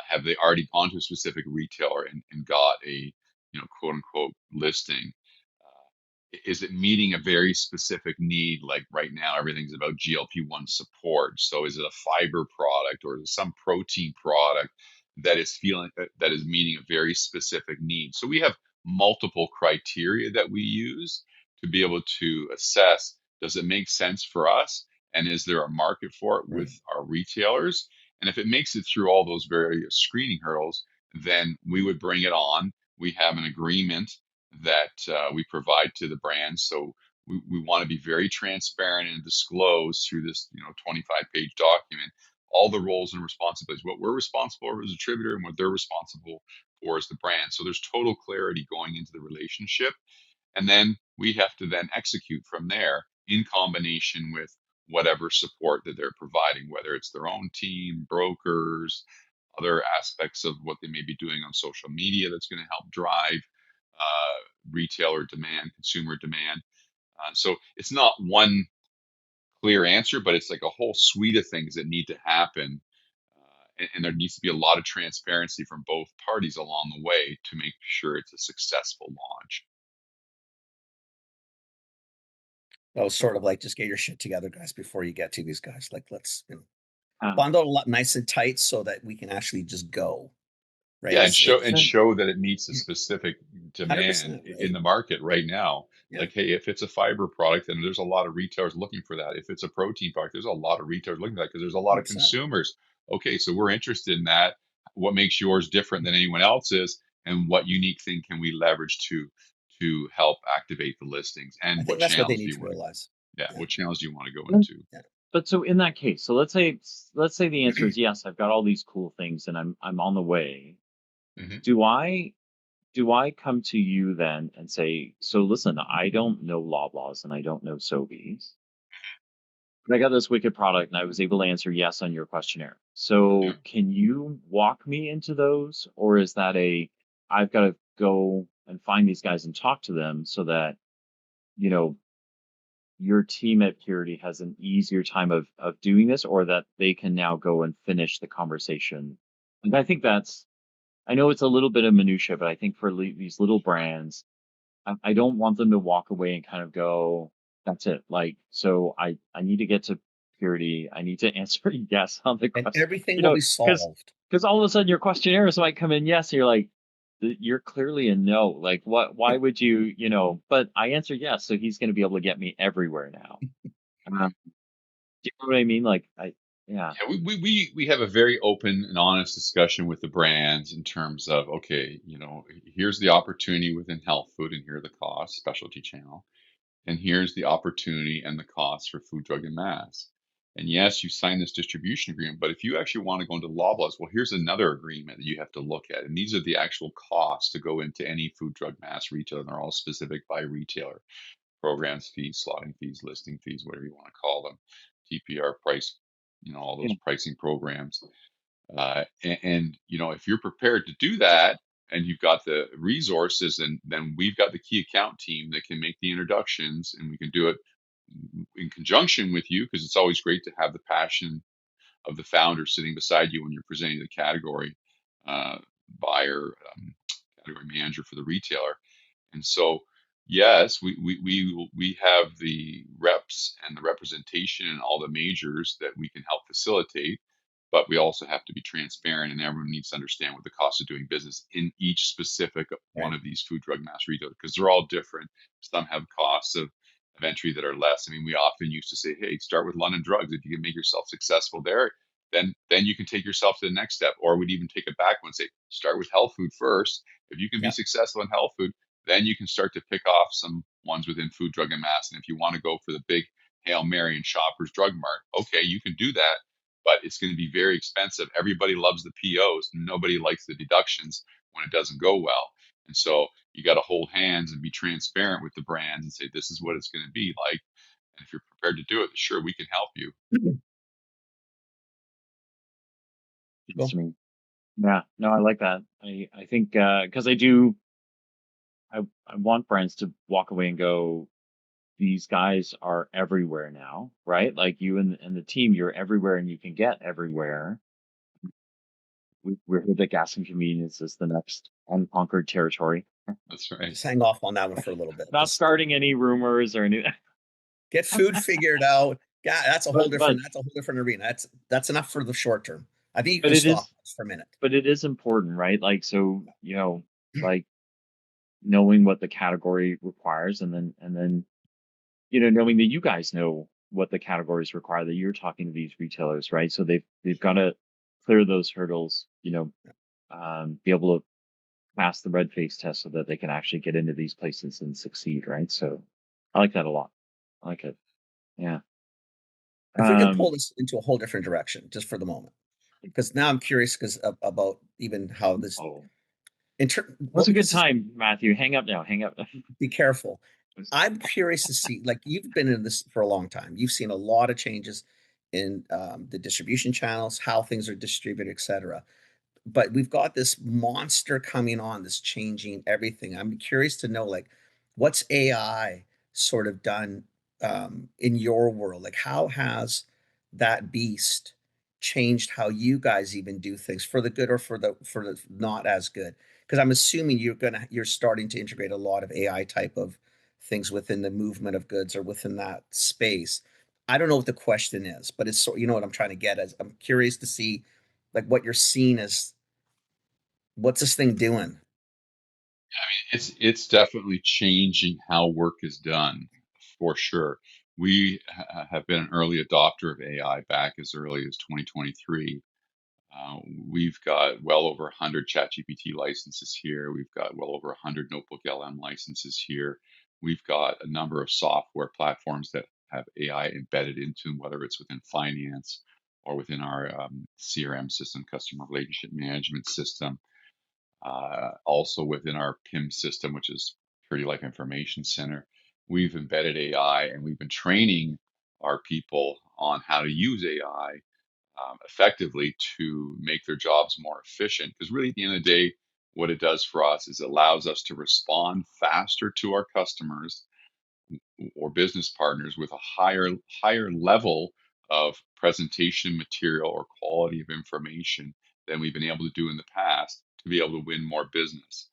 Have they already gone to a specific retailer and got a, quote unquote listing? Is it meeting a very specific need? Like right now, everything's about GLP-1 support. So is it a fiber product or is it some protein product that is that is meeting a very specific need? So we have multiple criteria that we use to be able to assess, does it make sense for us? And is there a market for it with Right. our retailers? And if it makes it through all those various screening hurdles, then we would bring it on. We have an agreement that we provide to the brand. So we want to be very transparent and disclose through this, 25-page document, all the roles and responsibilities, what we're responsible for as a distributor and what they're responsible for as the brand. So there's total clarity going into the relationship. And then we have to then execute from there in combination with whatever support that they're providing, whether it's their own team, brokers, other aspects of what they may be doing on social media that's going to help drive retailer demand, consumer demand. So it's not one clear answer, but it's like a whole suite of things that need to happen. And there needs to be a lot of transparency from both parties along the way to make sure it's a successful launch. That was sort of like, just get your shit together, guys, before you get to these guys. Like, let's um, bundle a lot nice and tight so that we can actually just go, right? Yeah, and show It's and show that it meets a specific demand 100%, in right? the market right now. Yeah, Like, hey, if it's a fiber product, then there's a lot of retailers looking for that. If it's a protein product, there's a lot of retailers looking for that because there's a lot of 100%. consumers. Okay, so we're interested in that. What makes yours different than anyone else's, and what unique thing can we leverage to help activate the listings, I and what think that's what they channels do need you to want to go? realize. Yeah. Yeah. What channels do you want to go Mm. into? Yeah. But so in that case, so let's say the answer is yes, I've got all these cool things and I'm on the way. Hmm. Do I come to you then and say, so listen, I don't know Loblaws and I don't know Sobeys, but I got this wicked product and I was able to answer yes on your questionnaire. Yeah. So can you walk me into those? Or is that I've got to go and find these guys and talk to them so that, you know, your team at Purity has an easier time of doing this, or that they can now go and finish the conversation? And I think I know it's a little bit of minutia, but I think for these little brands, I don't want them to walk away and kind of go, that's it. Like, so I need to get to Purity. I need to answer yes on the And question, everything will be because solved. all of a sudden your questionnaires might come in yes, and you're like, you're clearly a no. Like, why would you, but I answered yes, so he's going to be able to get me everywhere now. Do you know what I mean? Like, yeah, Yeah, we have a very open and honest discussion with the brands in terms of, okay, here's the opportunity within health food, and here are the costs, specialty channel, and here's the opportunity and the costs for food, drug, and mass. And yes, you sign this distribution agreement, but if you actually want to go into Loblaws, well, here's another agreement that you have to look at, and these are the actual costs to go into any food, drug, mass retailer, and they're all specific by retailer: programs fees, slotting fees, listing fees, whatever you want to call them, TPR price, all yeah, those pricing programs. And if you're prepared to do that and you've got the resources, and then we've got the key account team that can make the introductions, and we can do it in conjunction with you, because it's always great to have the passion of the founder sitting beside you when you're presenting the category uh, buyer, category manager for the retailer. And so, yes, we have the reps and the representation and all the majors that we can help facilitate, but we also have to be transparent, and everyone needs to understand what the cost of doing business in each specific one Right. of these food, drug, mass retailers, because they're all different. Some have costs of entry that are less. I mean, we often used to say, hey, start with London Drugs. If you can make yourself successful there, then you can take yourself to the next step. Or we'd even take it back and say, start with health food first. If you can be Yeah. successful in health food, then you can start to pick off some ones within food, drug, and mass. And if you want to go for the big Hail Mary and Shoppers Drug Mart, okay, you can do that, but it's going to be very expensive. Everybody loves the POs. Nobody likes the deductions when it doesn't go well. And so you got to hold hands and be transparent with the brands and say, this is what it's going to be like. And if you're prepared to do it, sure, we can help you. it's me. Yeah, no, I like that. I think because I want brands to walk away and go, these guys are everywhere now, right? Like you and the team, you're everywhere and you can get everywhere. We're here that gas and convenience is the next unconquered territory. That's right. Just hang off on that one for a little bit. Not Just starting any rumors or any, get food figured out. Yeah, that's a whole but different. That's a whole different arena. That's enough for the short term. I think you but can it stop is this for a minute. but it is important, right? Like, so, like knowing what the category requires, and then knowing that you guys know what the categories require, that you're talking to these retailers, right? So they've got to clear those hurdles, be able to pass the red face test so that they can actually get into these places and succeed, right? So I like that a lot. I like it. Yeah. If we can pull Um, this into a whole different direction, just for the moment, because now I'm curious because about even how this oh, what's what a good because this, time, Matthew? Hang up now. Hang up. be careful. I'm curious to see, like, you've been in this for a long time. You've seen a lot of changes in the distribution channels, how things are distributed, et cetera. But we've got this monster coming on that's changing everything. I'm curious to know, like, what's AI sort of done in your world? Like, how has that beast changed how you guys even do things, for the good or for the not as good? Because I'm assuming you're starting to integrate a lot of AI type of things within the movement of goods or within that space. I don't know what the question is, but it's so, you know what I'm trying to get as. I'm curious to see, like, what you're seeing as, what's this thing doing? It's definitely changing how work is done, for sure. We have been an early adopter of AI back as early as 2023. Uh, we've got well over 100 ChatGPT licenses here. We've got well over 100 Notebook LM licenses here. We've got a number of software platforms that have AI embedded into them, whether it's within finance or within our CRM system, customer relationship management system, also within our PIM system, which is Purity Life Information Center. We've embedded AI and we've been training our people on how to use AI effectively to make their jobs more efficient. Because really, at the end of the day, what it does for us is it allows us to respond faster to our customers or business partners with a higher level of presentation material or quality of information than we've been able to do in the past to be able to win more business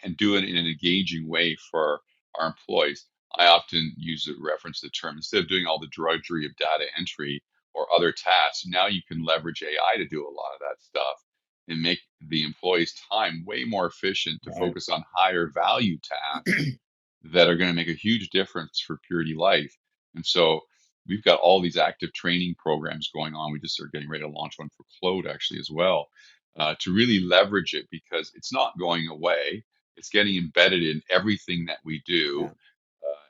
and do it in an engaging way for our employees. I often use a reference the term, instead of doing all the drudgery of data entry or other tasks, now you can leverage AI to do a lot of that stuff and make the employee's time way more efficient to Right. focus on higher value tasks that are going to make a huge difference for Purity Life. And so we've got all these active training programs going on. We just are getting ready to launch one for Claude actually as well, to really leverage it because it's not going away. It's getting embedded in everything that we do. Yeah.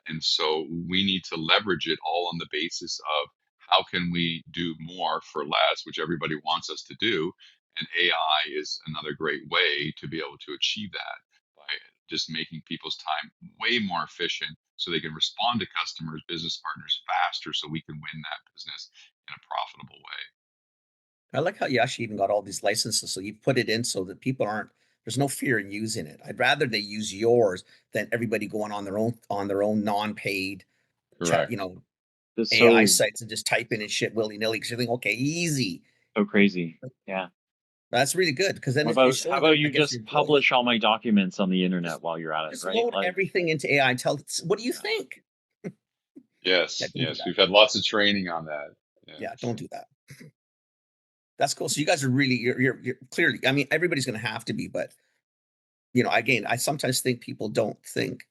And so we need to leverage it all on the basis of how can we do more for less, which everybody wants us to do. And AI is another great way to be able to achieve that by just making people's time way more efficient so they can respond to customers, business partners faster so we can win that business in a profitable way. I like how you actually even got all these licenses, so you put it in so that people aren't there's no fear in using it. I'd rather they use yours than everybody going on their own non-paid chat, Correct. It's AI so sites and just type in and shit willy-nilly because you think, okay, easy. so crazy. Yeah. That's really good because then How it about how shows, about you I guess, your just employees. publish all my documents on the internet Just while you're at it, just right? load Like, everything into AI and tell it, what do you Yeah. think? Yeah, Yes, don't do yes. that. We've had lots of training on that. Yeah. Yeah, don't do that. That's cool. So you guys are really you're clearly. I mean, everybody's going to have to be, but again, I sometimes think people don't think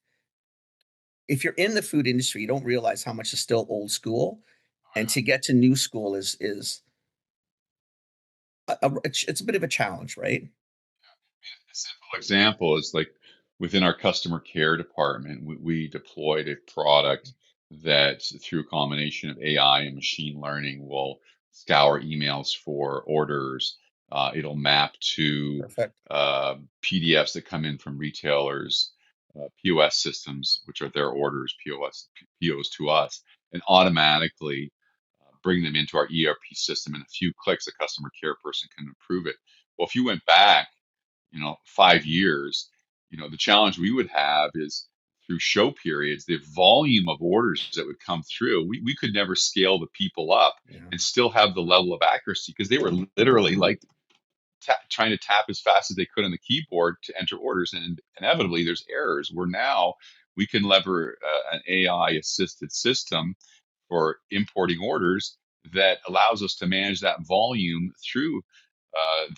if you're in the food industry, you don't realize how much is still old school, and to get to new school is it's a bit of a challenge, right? A simple example is like within our customer care department, we deployed a product that, through a combination of AI and machine learning, will scour emails for orders. It'll map to Perfect. PDFs that come in from retailers, POS systems, which are their orders, POs to us, and automatically bring them into our ERP system. In a few clicks, a customer care person can approve it. Well, if you went back 5 years, the challenge we would have is through show periods, the volume of orders that would come through, we could never scale the people up Yeah. and still have the level of accuracy because they were literally like trying to tap as fast as they could on the keyboard to enter orders. And inevitably there's errors where now we can lever an AI assisted system for importing orders that allows us to manage that volume through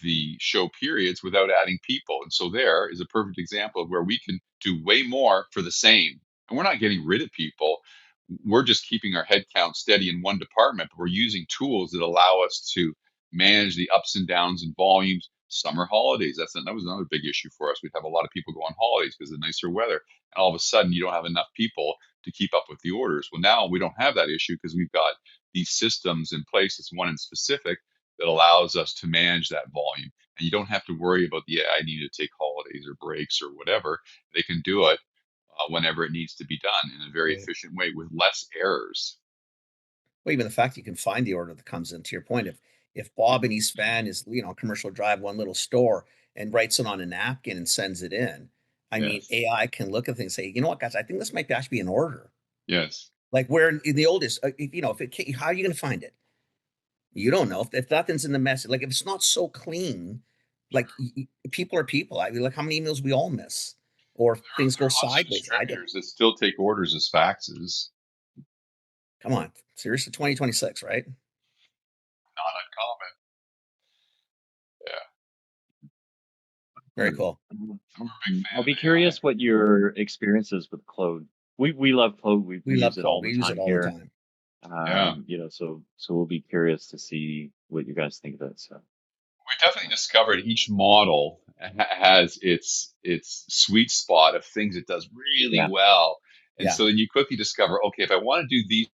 the show periods without adding people. And so there is a perfect example of where we can do way more for the same. And we're not getting rid of people. We're just keeping our headcount steady in one department, but we're using tools that allow us to manage the ups and downs in volumes. Summer holidays, that was another big issue for us. We'd have a lot of people go on holidays because of the nicer weather. And all of a sudden, you don't have enough people to keep up with the orders. Well, now we don't have that issue because we've got these systems in place. It's one in specific that allows us to manage that volume. And you don't have to worry about the I need to take holidays or breaks or whatever. They can do it whenever it needs to be done in a very Right. efficient way with less errors. Well, even the fact you can find the order that comes in, to your point, if Bob in East Van is, commercial drive, one little store, and writes it on a napkin and sends it in, I mean, Yes. AI can look at things and say, you know what, guys, I think this might actually be an order. Yes. Like where in the oldest, if how are you going to find it? You don't know if nothing's in the message. Like if it's not so clean, like people are people. I mean, like how many emails we all miss, or things There go are lots of sideways. I did. distributors that still take orders as faxes. Come on, seriously, 2026, right? Not uncommon. Yeah. Very cool. So we're a big I'll fan be of AI. curious what your experience is with Claude. We love Claude. We We use love it Code. all We the use it time all the here. time. Yeah. So we'll be curious to see what you guys think of it. So We definitely discovered each model has its sweet spot of things it does really yeah, well. And Yeah. so then you quickly discover, okay, if I want to do these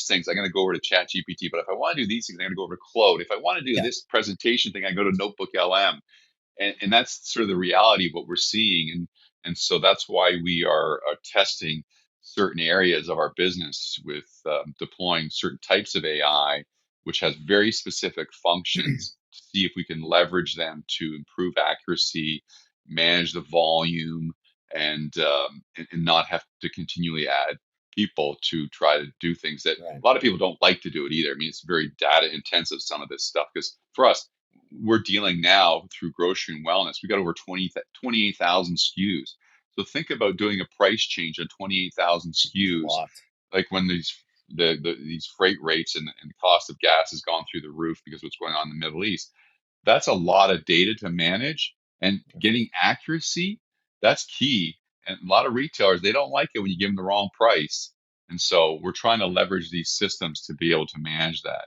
things, I'm going to go over to ChatGPT. But if I want to do these things, I'm going to go over to Claude. If I want to do Yeah. this presentation thing, I go to Notebook LM. And that's sort of the reality of what we're seeing. And so that's why we are testing certain areas of our business with deploying certain types of AI, which has very specific functions to see if we can leverage them to improve accuracy, manage the volume, and not have to continually add people to try to do things that Right. a lot of people don't like to do it either. I mean, it's very data intensive, some of this stuff, because for us, we're dealing now through grocery and wellness. We got over 28,000 SKUs. So think about doing a price change on 28,000 It's a SKUs, lot. like when these freight rates and the cost of gas has gone through the roof because of what's going on in the Middle East. That's a lot of data to manage, and getting accuracy, that's key. And a lot of retailers, they don't like it when you give them the wrong price. And so we're trying to leverage these systems to be able to manage that.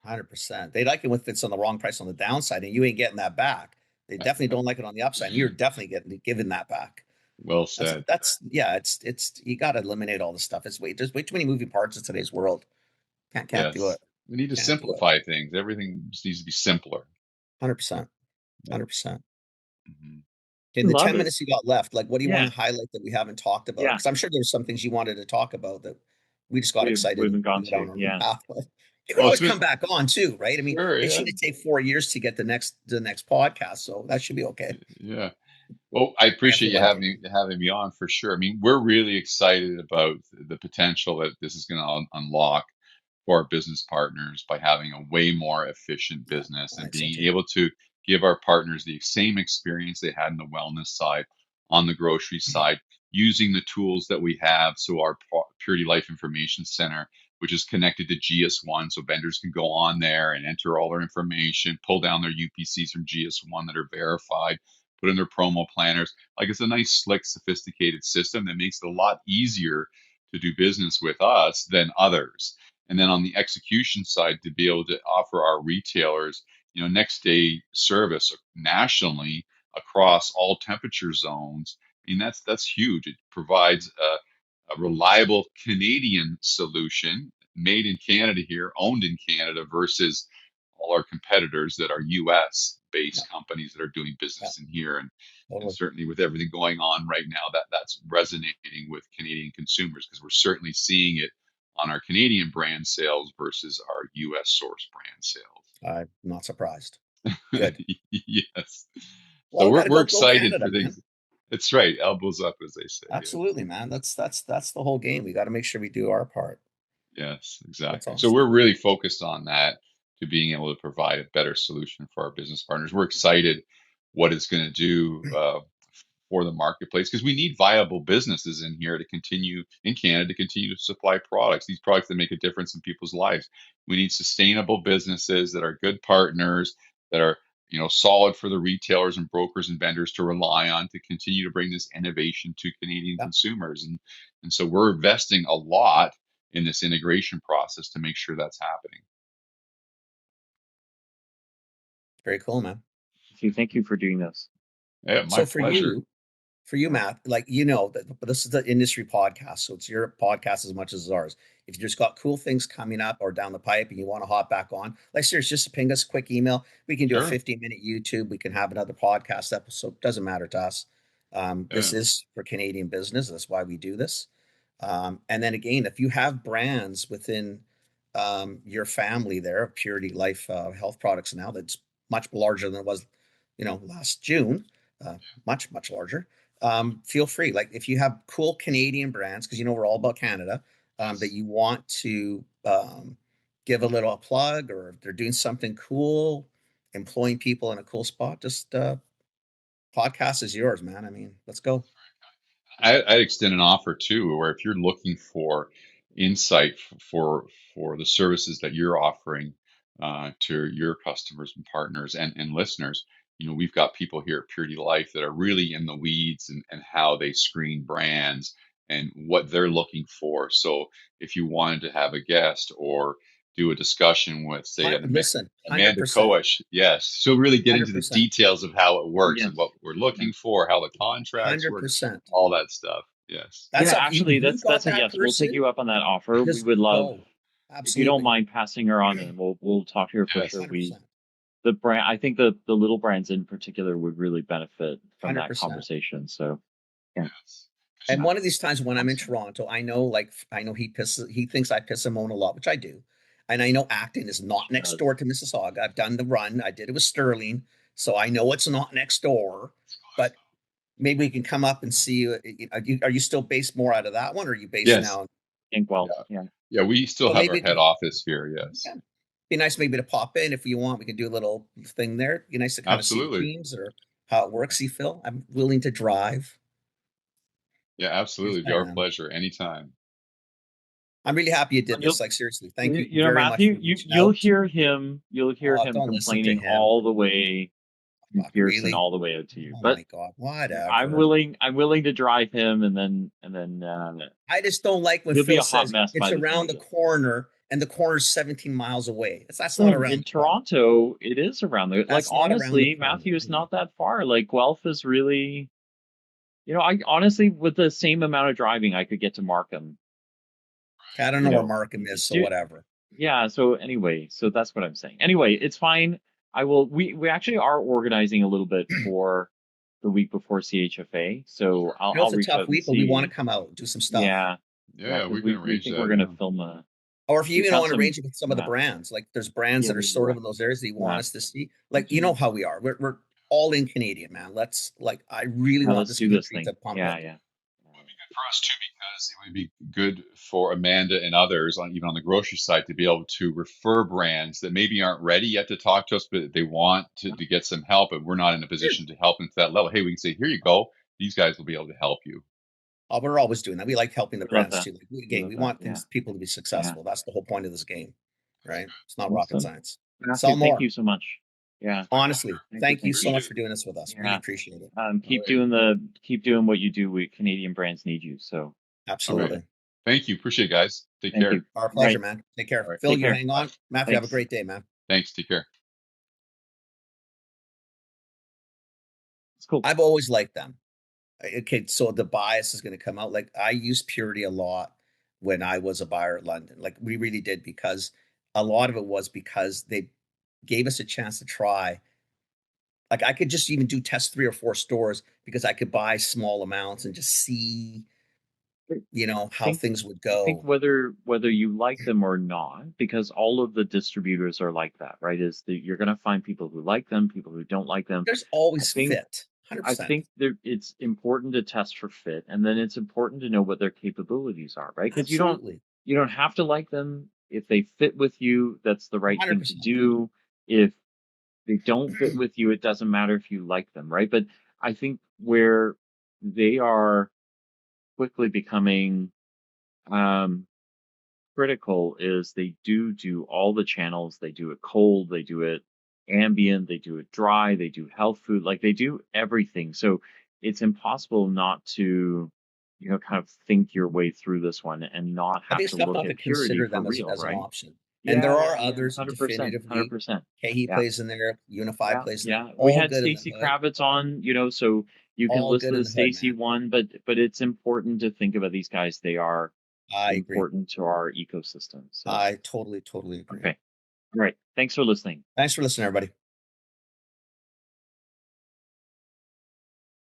100%. They like it if it's on the wrong price on the downside, and you ain't getting that back. They definitely don't like it on the upside, and you're definitely getting given that back. Well said. That's yeah. It's you got to eliminate all this stuff. There's way too many moving parts in today's world. Can't do Yes. it. We need to Can't do it. simplify things. Everything just needs to be simpler. 100%. Yeah. 100%. Mhm. In the Love 10 it. minutes you got left, like, what do you want Yeah, to highlight that we haven't talked about? yeah. Because I'm sure there's some things you wanted to talk about that we just got We excited haven't and gone go down to. our own Yeah. path with. You can Well, it's always been come back on too, right? I mean, sure. it Yeah. shouldn't take 4 years to get the next podcast, so that should be okay. Yeah. Well, I After appreciate you one day. having me on for sure. I mean, we're really excited about the potential that this is going to unlock for our business partners by having a way more efficient Yeah, business I and think so being too. able to give our partners the same experience they had in the wellness side on the grocery side, using the tools that we have. So our Purity Life Information Center, which is connected to GS1, so vendors can go on there and enter all their information, pull down their UPCs from GS1 that are verified, put in their promo planners. Like, it's a nice, slick, sophisticated system that makes it a lot easier to do business with us than others. And then on the execution side, to be able to offer our retailers, next day service nationally across all temperature zones. I mean, that's huge. It provides a reliable Canadian solution made in Canada here, owned in Canada, versus all our competitors that are US Yeah, based companies that are doing yeah, business in here. And totally. certainly with everything going on right now, that's resonating with Canadian consumers, because we're certainly seeing it on our Canadian brand sales versus our US source brand sales. I'm not surprised. Good. Yes. So Well, we're gotta we're go excited Canada, for man. things. That's right. Elbows up, as they say. Absolutely, man. That's the whole game. We got to make sure we do our part. Yes, That's exactly. So awesome. we're really focused on that, to being able to provide a better solution for our business partners. We're excited what it's going to do for the marketplace, because we need viable businesses in here to continue in Canada to continue to supply products, these products that make a difference in people's lives. We need sustainable businesses that are good partners, that are solid for the retailers and brokers and vendors to rely on to continue to bring this innovation to Canadian Yeah, consumers. And so we're investing a lot in this integration process to make sure that's happening. very cool, man. So thank you for doing this. Yeah, my So pleasure. for you, Matt, like that this is the industry podcast, so it's your podcast as much as ours. If you just got cool things coming up or down the pipe and you want to hop back on, like seriously, just ping us a quick email. We can do a Sure. 15-minute YouTube. We can have another podcast episode. Doesn't matter to us. This Yeah. is for Canadian business. That's why we do this. And then again, if you have brands within your family there, Purity Life Health Products now, that's much larger than it was, last June, much larger. Feel free. Like if you have cool Canadian brands, because we're all about Canada, that Yes. you want to give a little plug, or if they're doing something cool, employing people in a cool spot, just podcast is yours, man. I mean, let's go. I extend an offer too, where if you're looking for insight for the services that you're offering to your customers and partners and listeners, we've got people here at Purity Life that are really in the weeds, and how they screen brands and what they're looking for. So if you wanted to have a guest or do a discussion with, say, Listen, Amanda 100%, Koish, yes, she'll really get into the 100%, details of how it works and Yes. what we're looking Yes. for, how the contracts work, 100%. all that stuff. Yes. That's Yeah, up. actually, You that's got a that yes. We'll take person. you up on that offer. We Just would love go. if you don't Absolutely. mind passing her on, and we'll talk to her for Yes. sure. 100%. The brand, I think the little brands in particular would really benefit from that 100%. conversation. So yeah, Yes. And one of these times when I'm in Awesome. Toronto, I know he thinks I piss him on a lot, which I do. And I know Acton is not next door to Mississauga. I've done the run. I did it with Sterling, so I know it's not next door. But maybe we can come up and see you. Are you still based more out of that one, or are you based Yes. now? Inkwell. Yeah. Yeah. Yeah. We still So have our maybe head office here. Yes. yeah, be nice maybe to pop in if you want. We can do a little thing there. Be nice to kind of see the Absolutely. teams or how it works. You Phil, I'm willing to drive. Yeah. Yes, Absolutely. It'd be I our am. pleasure anytime. I'm really happy you Well, did this. Like seriously, thank you you know, very much Matthew, for reaching you'll out. hear him, Don't listen to complaining him. all the way from Fuck, Pearson really? all the way out to you. Oh But my God, whatever. I'm willing to drive him, and then I just don't like when he'll be Phil a hot says mess it's by the time around we the get. corner and the corner's 17 miles away. That's not Listen, around in the corner. Toronto, it is around the, like, That's not around the honestly, corner. Matthew, is not that far. Like, Guelph is really, I honestly, with the same amount of driving, I could get to Markham. I don't You know where know, Markham is, so do, whatever. yeah. So anyway, so that's what I'm saying. Anyway, it's fine. I will. We actually are organizing a little bit for the week before CHFA, so I know I'll it's a reach tough out and week, but we want to see. come out, do some stuff. Yeah, yeah, Yeah. because We can we arrange think we're that. gonna Yeah. film a. Or if you We've even got want to some. arrange it with some of the Yeah, brands, like there's brands yeah, that are yeah, sort yeah. of in those areas that you want Yeah. us to see. Like, you know how we are. We're all in Canadian, man. I really Yeah, want let's this do this country to thing. pump Yeah, it. yeah. Would be good for us too, because it would be good for Amanda and others on even on the grocery side to be able to refer brands that maybe aren't ready yet to talk to us, but they want to get some help, and we're not in a Sure. position to help them to that level. Hey, we can say, here you go. These guys will be able to help you. Oh, we're always doing that. We like helping the We love brands that. too. Like, We again, love we that. want Yeah, people to be yeah. successful. That's the whole point of this game, right? It's not rocket Awesome. science. Matthew, Sell thank more. you so much. Yeah, Honestly, thank you thank so you. much for doing this with us. Really Yeah. appreciate it. Keep All right. doing what you do. We Canadian brands need you. So All right. Absolutely. Thank you. Appreciate it, guys. Take thank you. care. Our All pleasure, right. man. Take All care. right. Phil, Take you care. hang on. Matthew, have a Thanks. great day, man. Thanks. Take care. It's cool. I've always liked them. Okay, so the bias is going to come out. Like I used Purity a lot when I was a buyer at London. Like we really did because a lot of it was because they gave us a chance to try. Like I could just even do test 3 or 4 stores because I could buy small amounts and just see, how think things would I think go. whether you like them or not, because all of the distributors are like that, right? Is that you're gonna find people who like them, people who don't like them. There's I always think fit. I 100%. think it's important to test for fit, and then it's important to know what their capabilities are, right? Because Absolutely. you don't have to like them. If they fit with you, that's the right thing to 100%. do. If they don't fit with you, it doesn't matter if you like them, right? But I think where they are quickly becoming um, critical is they do all the channels. They do it cold, they do it ambient, they do it dry, they do health food, like they do everything. So it's impossible not to, kind of think your way through this one and not I have think to it's tough look not to at purity consider for them real, as an right? option. And there Yeah, are yeah, yeah, others 100%, definitively. 100%. KE Yeah. plays in there, Unify Yeah, plays in there, yeah. We all had good in the Stacy hood. Kravitz on, so you can All listen good to in the the hood, Stacy man. one, but it's important to think about these guys. They are I agree. important to our ecosystem. So, I totally agree. okay. All right. Thanks for listening. Thanks for listening, everybody.